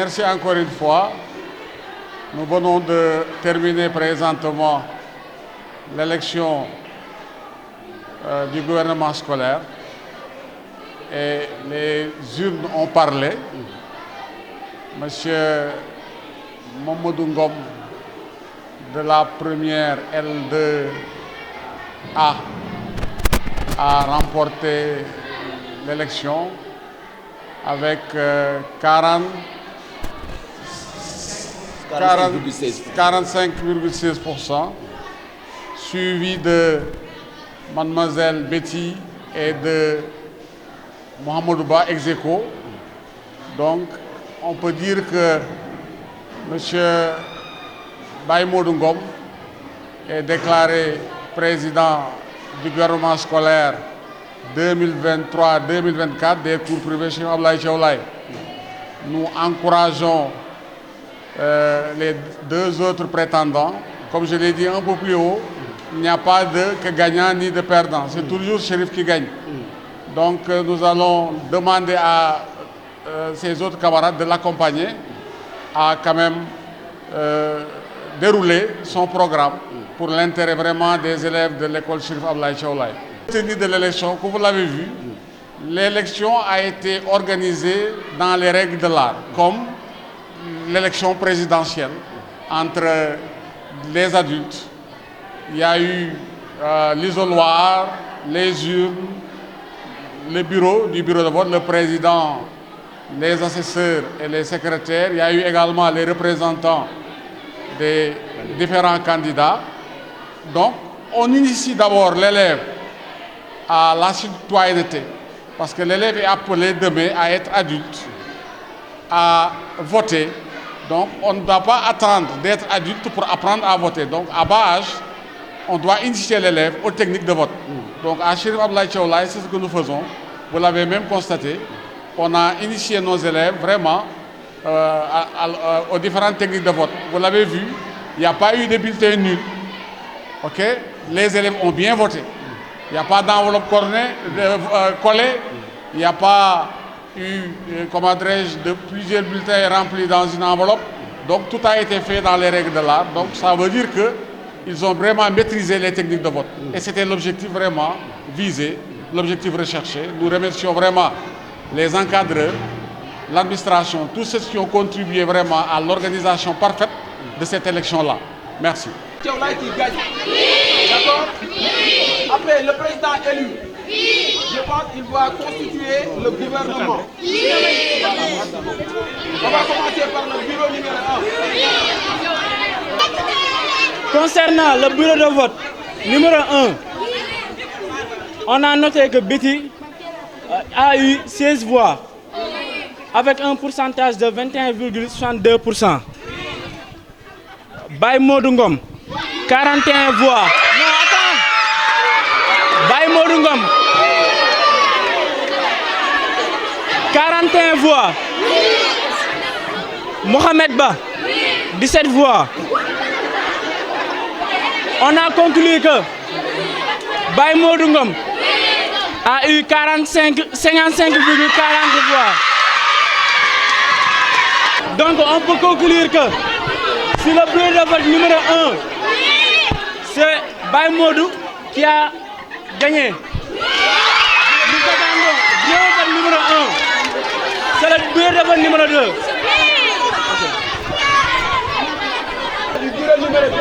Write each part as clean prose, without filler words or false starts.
merci encore une fois. Nous venons de terminer présentement l'élection du gouvernement scolaire et les urnes ont parlé. Monsieur Mamadou Ngom de la première L2A a remporté l'élection avec 45,16%, suivi de mademoiselle Betty et de Mohamedou Ba ex aequo. Donc, on peut dire que M. Baye Modou Ngom est déclaré président du gouvernement scolaire 2023-2024 des cours privés chez Abdoulaye Thiaw Laye. Nous encourageons les deux autres prétendants. Comme je l'ai dit un peu plus haut, il n'y a pas de gagnant ni de perdant. C'est toujours Chérif qui gagne. Donc nous allons demander à ses autres camarades de l'accompagner à quand même dérouler son programme pour l'intérêt vraiment des élèves de l'école Chérif Abdoulaye Thiaw Laye. Tenue de l'élection, comme vous l'avez vu, l'élection a été organisée dans les règles de l'art, comme l'élection présidentielle entre les adultes. Il y a eu l'isoloir, les urnes, le bureau du bureau de vote, le président, les assesseurs et les secrétaires. Il y a eu également les représentants des différents candidats. Donc, on initie d'abord l'élève à la citoyenneté, parce que l'élève est appelé demain à être adulte, à voter. Donc, on ne doit pas attendre d'être adulte pour apprendre à voter. Donc, à bas âge, on doit initier l'élève aux techniques de vote. Donc, à Chérif Abdoulaye Thiaw Laye, c'est ce que nous faisons. Vous l'avez même constaté. On a initié nos élèves vraiment aux différentes techniques de vote. Vous l'avez vu, il n'y a pas eu de bulletin nul. OK? Les élèves ont bien voté. Il n'y a pas d'enveloppe collée. Il n'y a pas eu, comment dirais-je, de plusieurs bulletins remplis dans une enveloppe. Donc tout a été fait dans les règles de l'art. Donc ça veut dire qu'ils ont vraiment maîtrisé les techniques de vote. Et c'était l'objectif vraiment visé, l'objectif recherché. Nous remercions vraiment les encadreurs, l'administration, tous ceux qui ont contribué vraiment à l'organisation parfaite de cette élection-là. Merci. Thiaw Laye qui gagne. D'accord. Après, le président élu, je pense qu'il va constituer le gouvernement. On va commencer par le bureau numéro 1. Concernant le bureau de vote numéro 1, on a noté que Betty a eu 16 voix avec un pourcentage de 21,62%. Baye Modou Ngom, 41 voix. Non, attends. Baye Modou Ngom, 41 voix. Mohamed Ba, 17 voix. On a conclu que Baye Modou Ngom a eu 55,40 voix. Donc on peut conclure que sur le bureau de vote numéro 1, c'est Baye Modou qui a gagné. Nous attendons bureau de vote numéro 1. C'est le bureau de vote numéro 2. Du bureau numéro 2.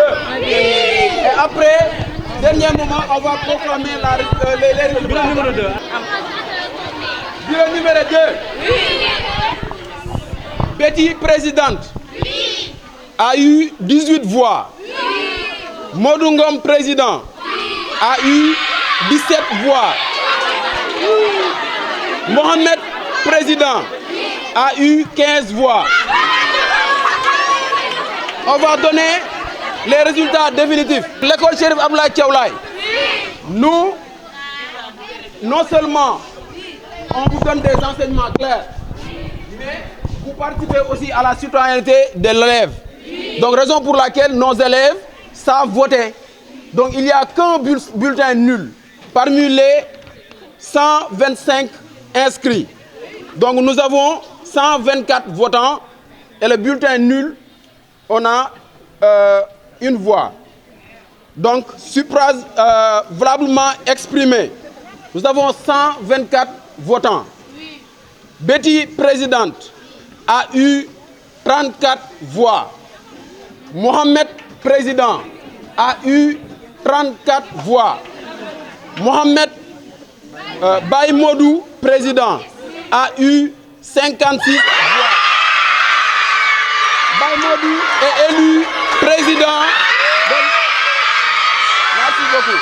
Et après, dernier moment, on va proclamer les résultats. Bureau numéro 2. Bureau numéro 2. Betty, présidente, a eu 18 voix. Modou Ngom, président, a eu 17 voix. Mohamed, président, a eu 15 voix. On va donner les résultats définitifs. L'école Chérif Abdoulaye Thiaw Laye, nous, non seulement on vous donne des enseignements clairs, mais vous participez aussi à la citoyenneté de l'élève. Donc raison pour laquelle nos élèves savent voter. Donc il n'y a qu'un bulletin nul parmi les 125 inscrits. Donc nous avons 124 votants Et le bulletin nul, on a une voix. Donc, suffrage valablement exprimé. Nous avons 124 votants. Betty, présidente, a eu 34 voix. Mohamed, président, a eu 34 voix. Mohamed Baye Modou, président, a eu 56 voix. Baye Modou est élu président. Merci beaucoup.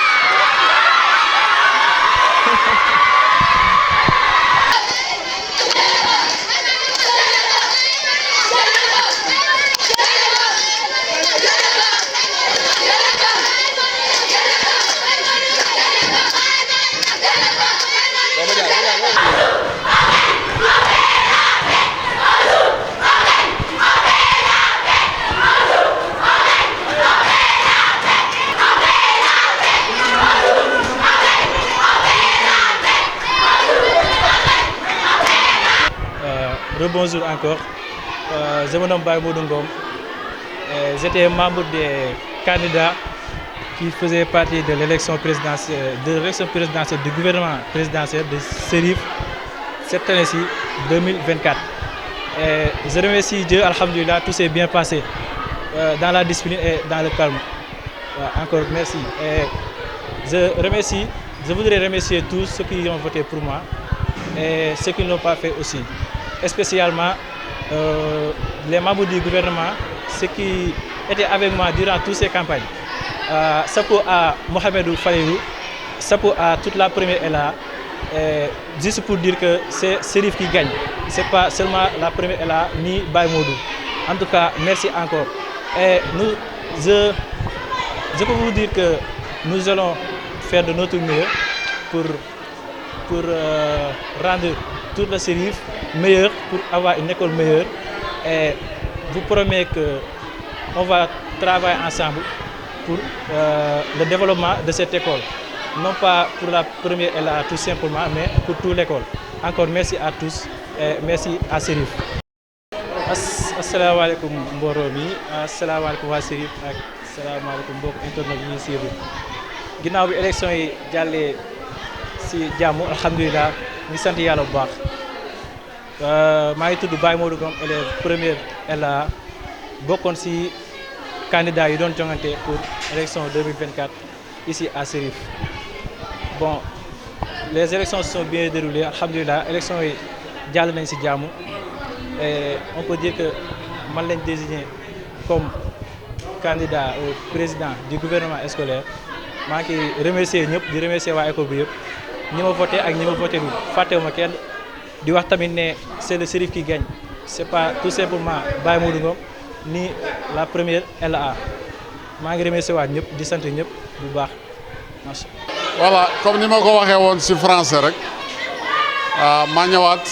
Bonjour encore, je me nomme Baye Modou Ngom. J'étais membre des candidats qui faisaient partie de l'élection présidentielle, du gouvernement présidentiel de Serif cette année-ci, 2024. Je remercie Dieu, alhamdoulilah, tout s'est bien passé dans la discipline et dans le calme. Encore merci. Je voudrais remercier tous ceux qui ont voté pour moi et ceux qui ne l'ont pas fait aussi. Spécialement les membres du gouvernement, ceux qui étaient avec moi durant toutes ces campagnes. Chapeau à Mohamedou Falilou, chapeau à toute la première LA. Juste pour dire que c'est Serif qui gagne. Ce n'est pas seulement la première LA ni Baye Modou. En tout cas, merci encore. Et je peux vous dire que nous allons faire de notre mieux pour rendre tout le Serif meilleur, pour avoir une école meilleure. Et vous promets qu'on va travailler ensemble pour le développement de cette école. Non pas pour la première LA tout simplement, mais pour toute l'école. Encore merci à tous et merci à Serif. Assalamu alaikum mboro mi, assalamu alaikum wa Serif, assalamu alaikum mbokk internet yi ñuy suivre. Ginnaaw bi élection yi jàllee si jàmm, alhamdulilah, ñu sant yàlla bu baax. Maa ngi tudd Baye Modou Ngom, élève première LA, bokkoon si candidat yi doon jongante pour élection 2024 ici à Serif. Bon, les élections se sont bien déroulées, alhamdulilah, élections yi jàll nañ si jàmm. Et on peut dire que man lañ désigné comme candidat au président du gouvernement scolaire. maa ngi remercier ñëpp di remercier waa école bi yëpp ñi ma voté ak ñi ma voté bi fàttewuma kenn di wax tamit ne c'est le Serif qui gagne. C'est pas tout simplement Baye Modou Ngom ni la première LA. maa ngi remercier waat ñëpp di sant ñëpp bu baax. Merci. Voilà, comme ni ma ko waxee woon ci français rek maa ñëwaat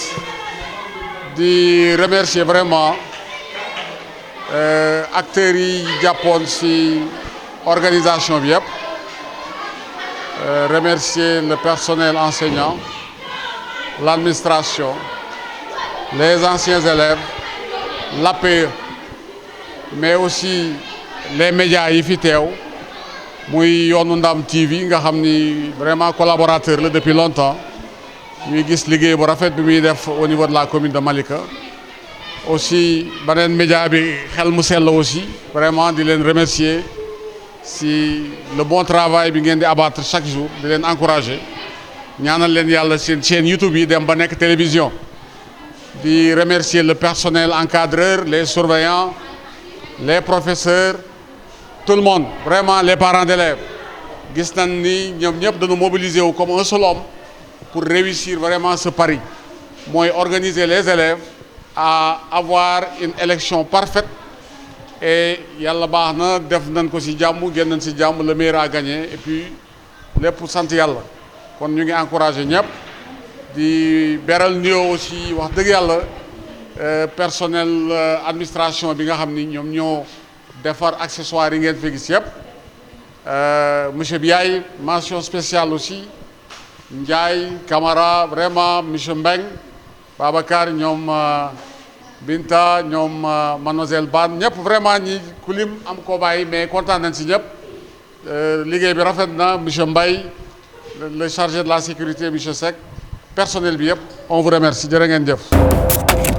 di remercier vraiment acteurs yi jàppoon ci organisation bi yëpp. Remercier le personnel enseignant, l'administration, les anciens élèves, l'APE, mais aussi les médias yi fi teew muy Yoonu Ndam TV nga xam ni vraiment collaborateur la depuis longtemps ñuy gis liggéey bu rafet bi muy def au niveau de la commune de Malika. Aussi beneen média bi Xel mu Sell aussi vraiment di leen remercier si le bon travail bi ngeen di abattre chaque jour di leen encourager ñaanal leen yàlla seen chaîne YouTube yi dem ba nekk télévision. Di remercier le personnel encadreur, les surveillants, les professeurs, tout le monde, vraiment les parents d'élèves. Gis nañ ni ñoom ñëpp dañu mobiliser wu comme un seul homme pour réussir vraiment ce pari mooy organiser les élèves à avoir une élection parfaite. Et yàlla baax na def nañ ko ci jàmm génn nañ ci jàmm, le meilleur a gagné et puis lépp sant yàlla. Kon ñu ngi encouragé ñëpp di beral nuyoo aussi wax dëgg yàlla personnel administration bi nga xam ni ñoom ñoo defar accessoires yi ngeen fi gis yëpp. Monsieur Biaye, mention spéciale aussi Ndiaye, Camara, vraiment monsieur Mbeng, Babacar, ñoom Binta ñoom mademoiselle Ban ñëpp vraiment ñi ku lim am koo bàyyi mais kontaan nañ si ñëpp liggéey bi rafet na monsieur Mbaye le chargé de la sécurité monsieur Seck personnel bi yëpp on vous remercie jërë ngeen jëf.